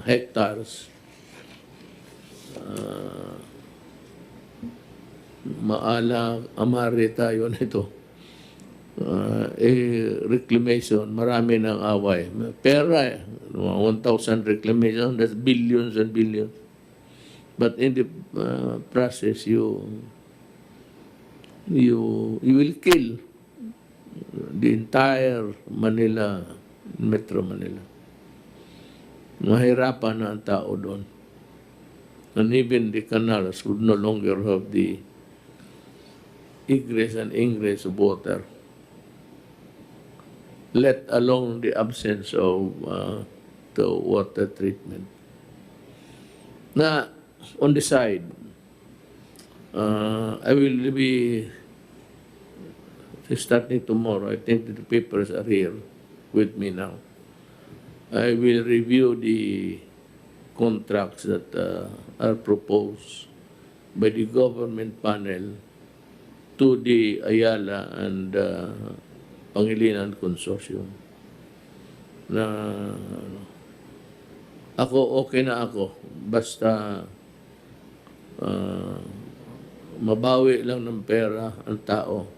hectares amari tayo nito. Reclamation, marami ng away. Pera, 1,000 reclamation, that's billions and billions. But in the process, you will kill the entire Manila, Metro Manila. Mahirapan na ang tao doon. And even the canals would no longer have the egress and ingress of water, let alone the absence of the water treatment. Now, on the side, I will be starting tomorrow. I think the papers are here with me now. I will review the contracts that are proposed by the government panel to the Ayala and Pangilinan Consortium. na ano, ako okay na ako basta mabawi lang ng pera ang tao.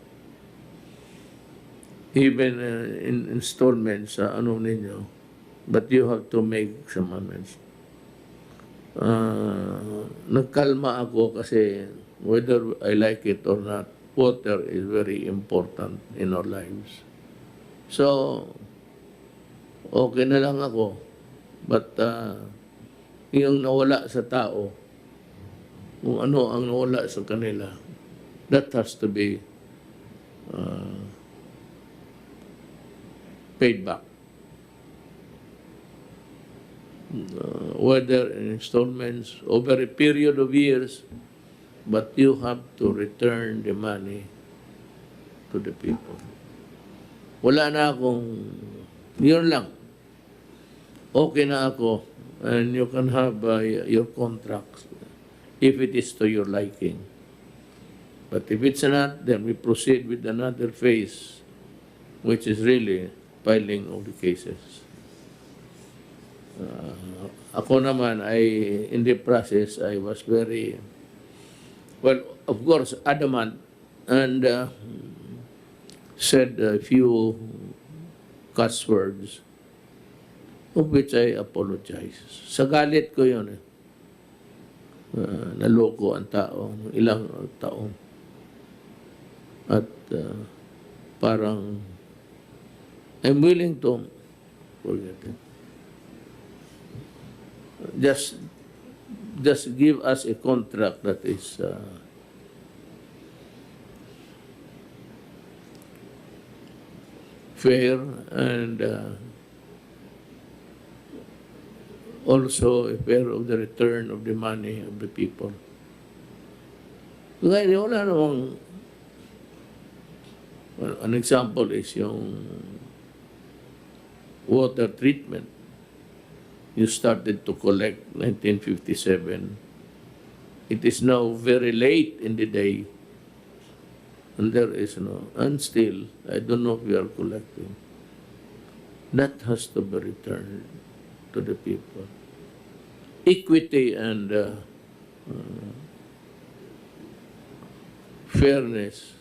Even in installments sa ano ninyo, but you have to make some amends. Nagkalma ako kasi whether I like it or not, water is very important in our lives. So, okay na lang ako. But yung nawala sa tao, kung ano ang nawala sa kanila, that has to be paid back. Whether in installments over a period of years, but you have to return the money to the people. Wala na akong, yun lang. Okay na ako, and you can have your contracts if it is to your liking. But if it's not, then we proceed with another phase, which is really filing of the cases. Ako naman, in the process, I was very, well, of course, adamant and said a few cuss words, of which I apologize. Sa galit ko yun eh. Naloko ang tao, ilang taon. At parang, I'm willing to forget it. Just give us a contract that is fair and also a fair of the return of the money of the people. Kaya wala namang, well, an example is yung water treatment. You started to collect 1957. It is now very late in the day, and there is no, and still, I don't know if we are collecting. That has to be returned to the people. Equity and fairness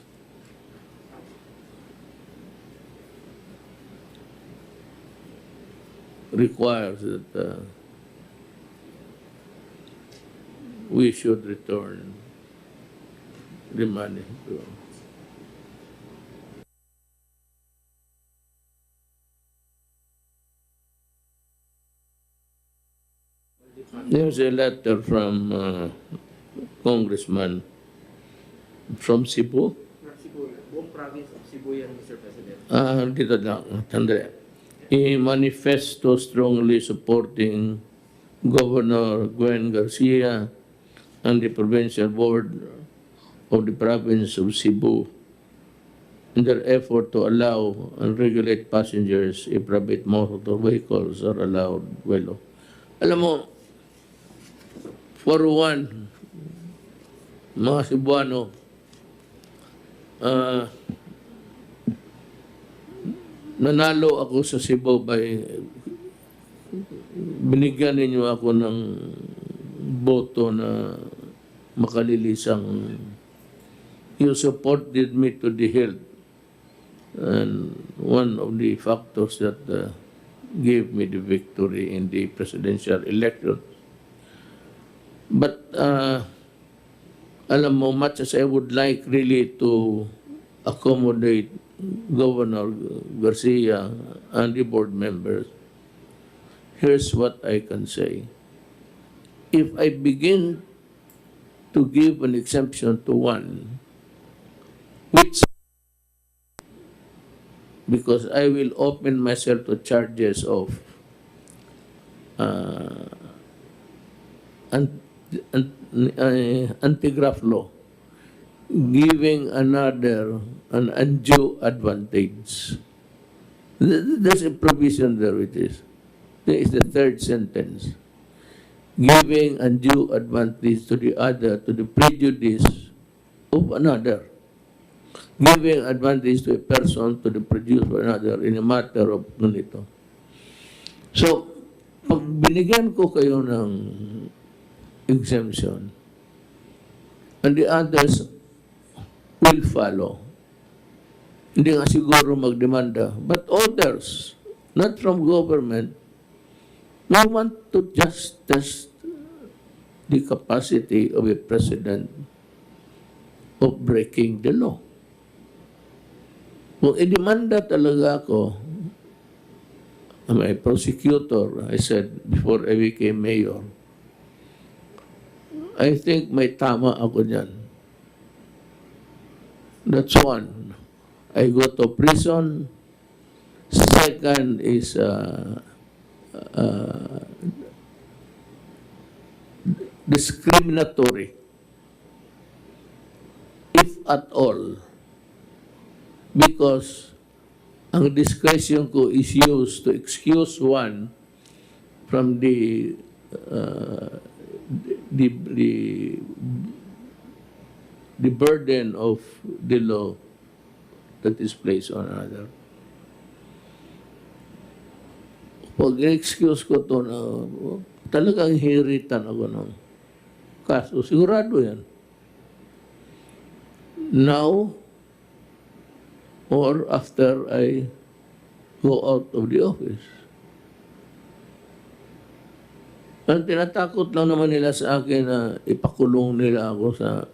requires that we should return the money to there's a letter from Congressman from Cebu. Buong province of Cebu yan, Mr. President. Dito lang, tanda. A manifesto strongly supporting Governor Gwen Garcia and the Provincial Board of the Province of Cebu in their effort to allow and regulate passengers if private motor vehicles are allowed. Well, alam mo, for one, mga Cebuano, nanalo ako sa Cebu by binigyan ninyo ako ng boto na makalilisang. You supported me to the hilt, and one of the factors that gave me the victory in the presidential election. But alam mo, much as I would like really to accommodate Governor Garcia and the board members, here's what I can say. If I begin to give an exemption to one, which, because I will open myself to charges of anti-graft law, giving another an undue advantage. There's a provision there, which is, there is the third sentence. Giving undue advantage to the other, to the prejudice of another. Giving advantage to a person to the prejudice of another in a matter of ganito. So, pag binigyan ko kayo ng exemption, and the others will follow. Hindi nga siguro magdemanda, but others, not from government, may want to just test the capacity of a president of breaking the law. Kung idemanda talaga ako, I'm a prosecutor, I said before I became mayor, I think may tama ako dyan. That's one. I go to prison. Second is discriminatory, if at all, because ang discretion ko is used to excuse one from the burden of the law that is placed on another. Pag excuse ko to na talagang hiritan ako ng kaso, sigurado yan. Now, or after I go out of the office. Ang tinatakot lang naman nila sa akin na ipakulong nila ako sa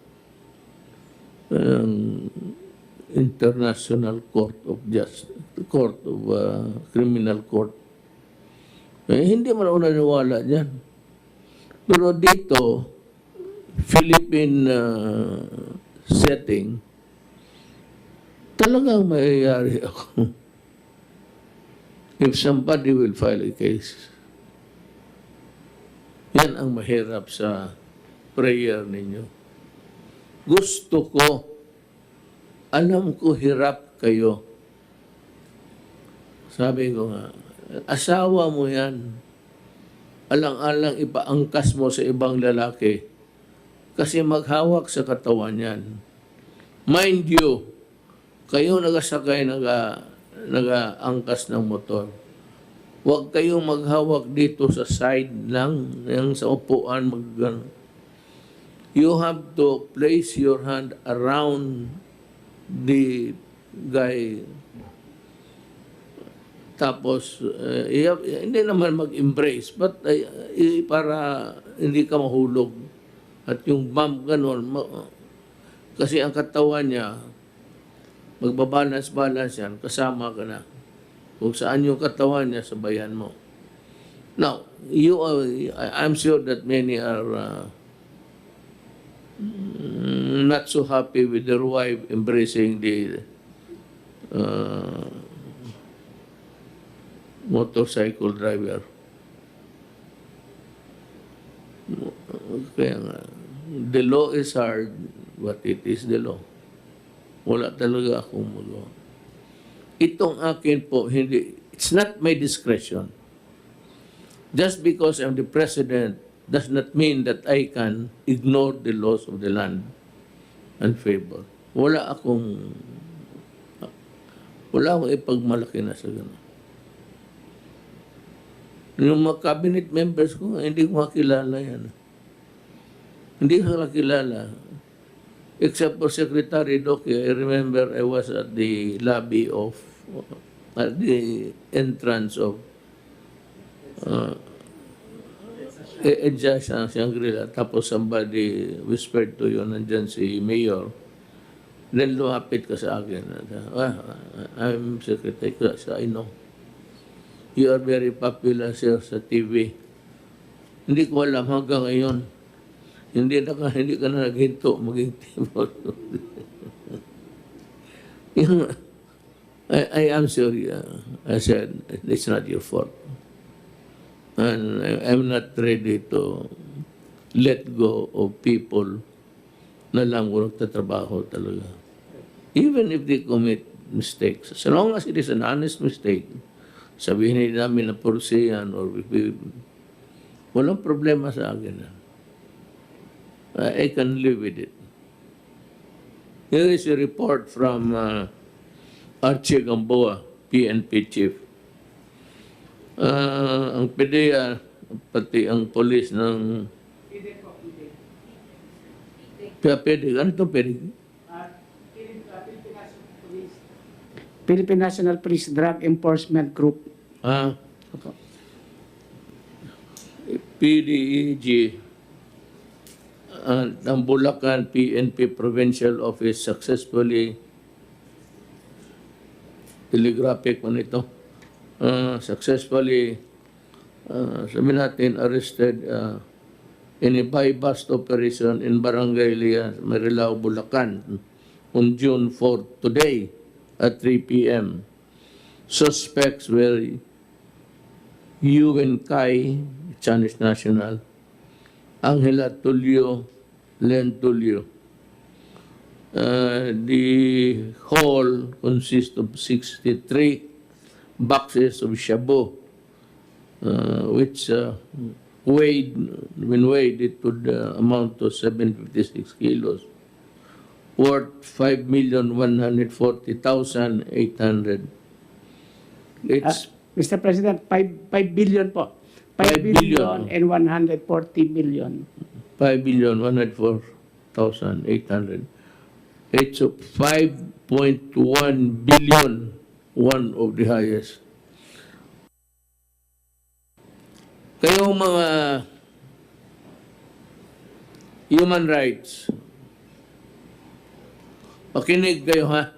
International Court of Justice, Court of Criminal Court. Hindi man ako naniwala dyan. Pero dito, Philippine setting, talagang mayayari ako. If somebody will file a case, yan ang mahirap sa prayer ninyo. Gusto ko, alam ko hirap kayo. Sabi ko nga, asawa mo yan. Alang-alang ipaangkas mo sa ibang lalaki kasi maghawak sa katawan yan. Mind you, kayo nagasakay, nagaangkas ng motor. Huwag kayong maghawak dito sa side lang, yung sa upuan, You have to place your hand around the guy. Tapos, hindi naman mag-embrace, but para hindi ka mahulog. At yung bump ganun, kasi ang katawan niya, magbabalance-balance yan, kasama ka na. Kung saan yung katawan niya, sabayan mo. Now, I'm sure that many are not so happy with their wife embracing the motorcycle driver. Kaya nga, the law is hard, but it is the law. Wala talaga akong magawa. Itong akin po, hindi, it's not my discretion. Just because I'm the president does not mean that I can ignore the laws of the land and favor. Wala akong ipagmalaki na sa gano'n. Yung mga cabinet members ko, hindi ko makilala yan. Hindi ko makilala. Except for Secretary Doki, I remember I was at the lobby of, at the entrance of Edja Shangri-La. Tapos somebody whispered to you, nandyan si Mayor. Then lumapit ka sa akin. I'm Secretary. So I know. You are very popular, sir, sa TV. Hindi ko alam hanggang ngayon. Hindi ka na naghinto maging TV. I am sorry. I said, it's not your fault. And I'm not ready to let go of people na lang kung nagtatrabaho talaga. Even if they commit mistakes. As long as it is an honest mistake, sabihin namin na porsi yan or walang problema sa akin. I can live with it. Here is a report from Archie Gamboa, PNP chief. Ang PDEA, pati ang polis ng PDEA. Ano ito PDEA? Philippine National Police Drug Enforcement Group. Ah, Opo. PDEG, ang Bulacan PNP Provincial Office successfully telegraphic man ito. Successfully sabi natin arrested in a buy-bust operation in Barangay Marilao, Bulacan on June 4 today at 3 p.m. Suspects were Yuwen Kai, Chinese national, Angela Tulio, Len Tulio. The whole consists of 63 boxes of shabu, which when weighed, it would amount to 756 kilos, worth 5,140,800. It's Mr. President, 5 billion po. 5 5 billion. billion and 140 million. 5,104,800. It's 5.1 billion, one of the highest. Kayong mga human rights, makinig kayo ha.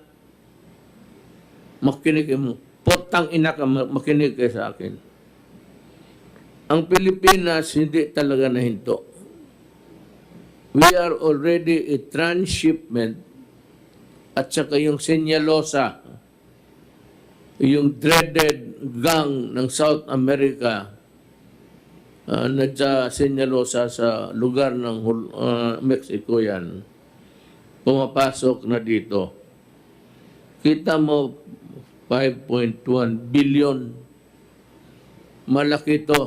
Makinig kayo. Potang ina ka, makinig kayo sa akin. Ang Pilipinas hindi talaga nahinto. We are already a transshipment at saka yung Senyalosa, yung dreaded gang ng South America na Senyalosa sa lugar ng Mexico yan, pumapasok na dito. Kita mo, 5.1 billion. Malaki to.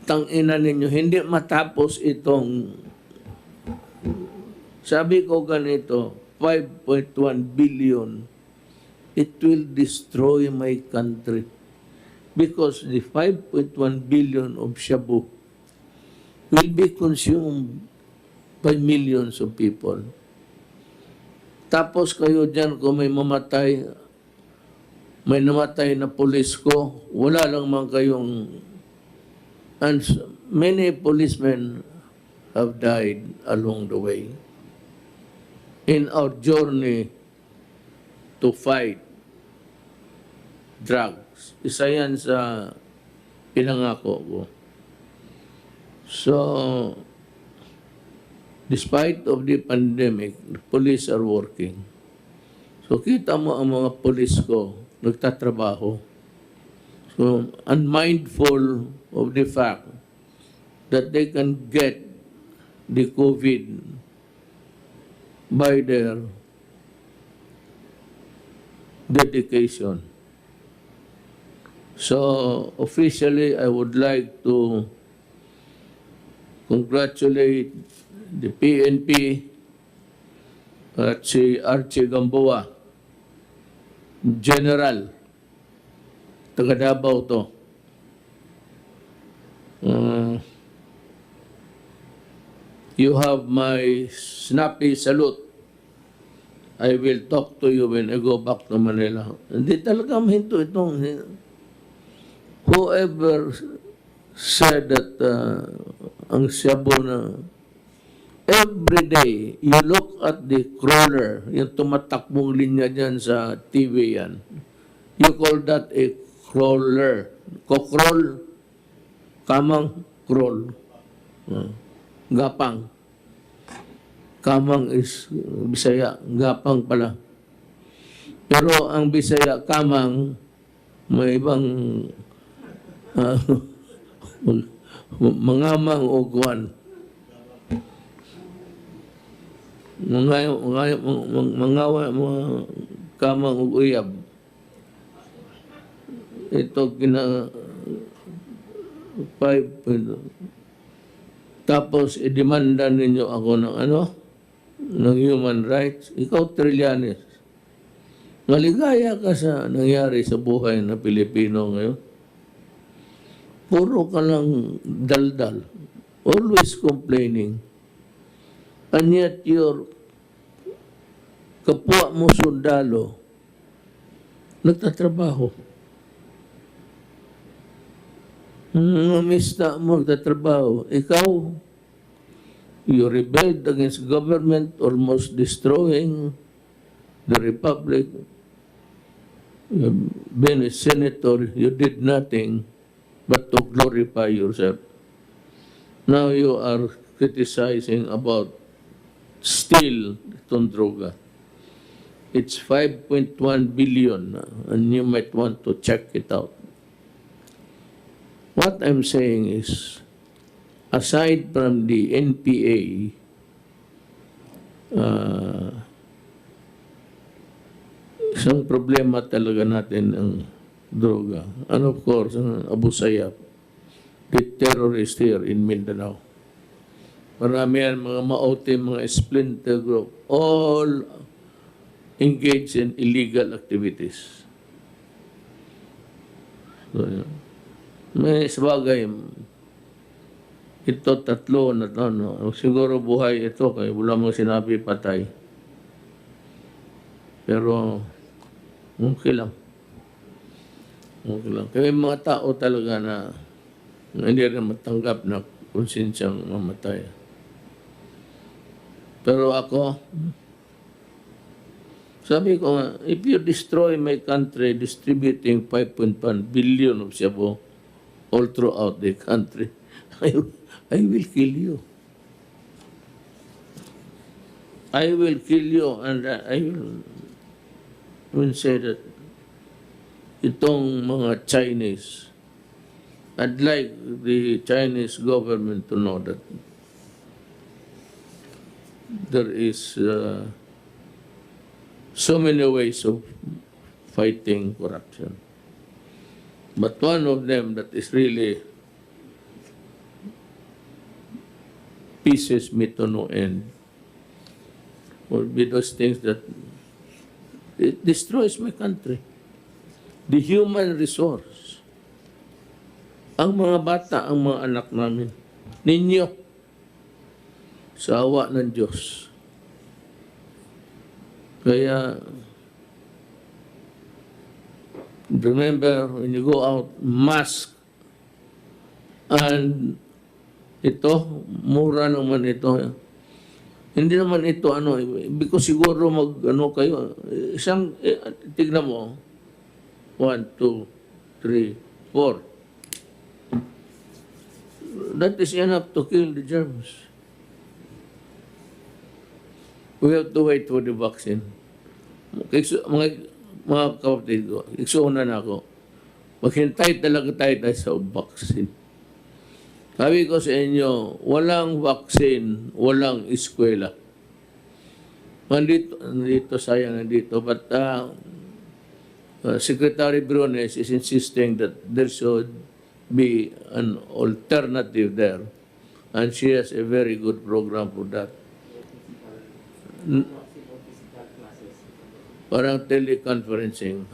Tangina ninyo, hindi matapos itong, sabi ko ganito, 5.1 billion. It will destroy my country. Because the 5.1 billion of shabu will be consumed by millions of people. Tapos kayo dyan, kung may mamatay, may namatay na pulis ko, wala lang man kayong... And many policemen have died along the way in our journey to fight drugs. Isa yan sa pinangako ko. So, despite of the pandemic, the police are working. So, kita mo ang mga police ko, nagtatrabaho. So, unmindful of the fact that they can get the COVID by their dedication. So, officially, I would like to congratulate the PNP at si Archie Gamboa, General, taga Davao to. You have my snappy salute. I will talk to you when I go back to Manila. Hindi talaga mahinto itong... Whoever said that ang shabu na... Every day, you look at the crawler, yung tumatakbong linya dyan sa TV yan. You call that a crawler. Ko-crawl, kamang crawl. Gapang. Kamang is Bisaya. Gapang pala. Pero ang Bisaya, kamang, may ibang mangamang o kuwan. Mangawa, mga kamang o uyab. Ito, tapos, idemanda ninyo ako ng ano? Ng human rights. Ikaw, Trillanes. Maligaya ka sa nangyari sa buhay ng Pilipino ngayon. Puro ka lang daldal. Always complaining. And yet your kapwa mo sundalo nagtatrabaho. Mista mo nagtatrabaho. Ikaw, you rebelled against government, almost destroying the republic. You've been a senator, you did nothing but to glorify yourself. Now you are criticizing about still itong droga. It's 5.1 billion and you might want to check it out. What I'm saying is, aside from the NPA, isang problema talaga natin ang droga. And of course, ang Abu Sayyaf, the terrorist here in Mindanao. Marami yan, mga maote, mga splinter group, all engaged in illegal activities. So, may sabagay, ito tatlo na ano, siguro buhay ito, kaya wala mong sinabi patay. Pero, okay lang. Okay lang. Kaya may mga tao talaga na hindi rin matanggap na konsensyang mamatay. Pero ako, sabi ko nga, if you destroy my country distributing 5.1 billion of shabu all throughout the country, I will kill you. I will kill you and I will say that itong mga Chinese, I'd like the Chinese government to know that there is so many ways of fighting corruption. But one of them that is really pisses me to no end will be those things that it destroys my country. The human resource. Ang mga bata, ang mga anak namin, ninyo, sa awa ng Diyos. Kaya, remember, when you go out, mask. And ito, mura naman ito. Hindi naman ito, because siguro kayo, tignan mo, 1, 2, 3, 4. That is enough to kill the germs. We have to wait for the vaccine. Mga kapatid ko, iksuunan ako. Maghintay talaga tayo sa vaccine. Sabi ko sa inyo, walang vaccine, walang eskwela. Nandito sayang nandito. But Secretary Briones is insisting that there should be an alternative there. And she has a very good program for that. Parang teleconferencing.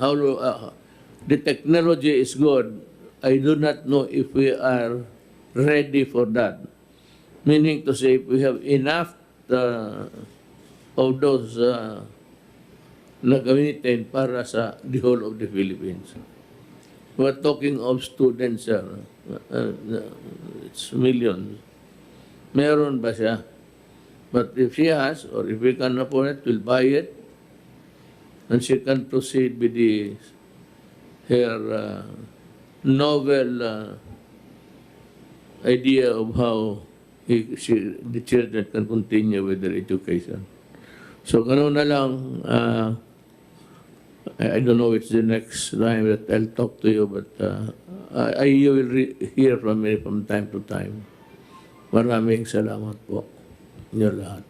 The technology is good. I do not know if we are ready for that. Meaning to say, if we have enough of those na gamitin para sa the whole of the Philippines. We're talking of students, it's millions. Meron ba siya? But if she has, or if we can afford it, we'll buy it. And she can proceed with her novel idea of how the children can continue with their education. So, gano'n na lang, I don't know if it's the next time that I'll talk to you, but you will hear from me from time to time. Maraming salamat po inyo lahat.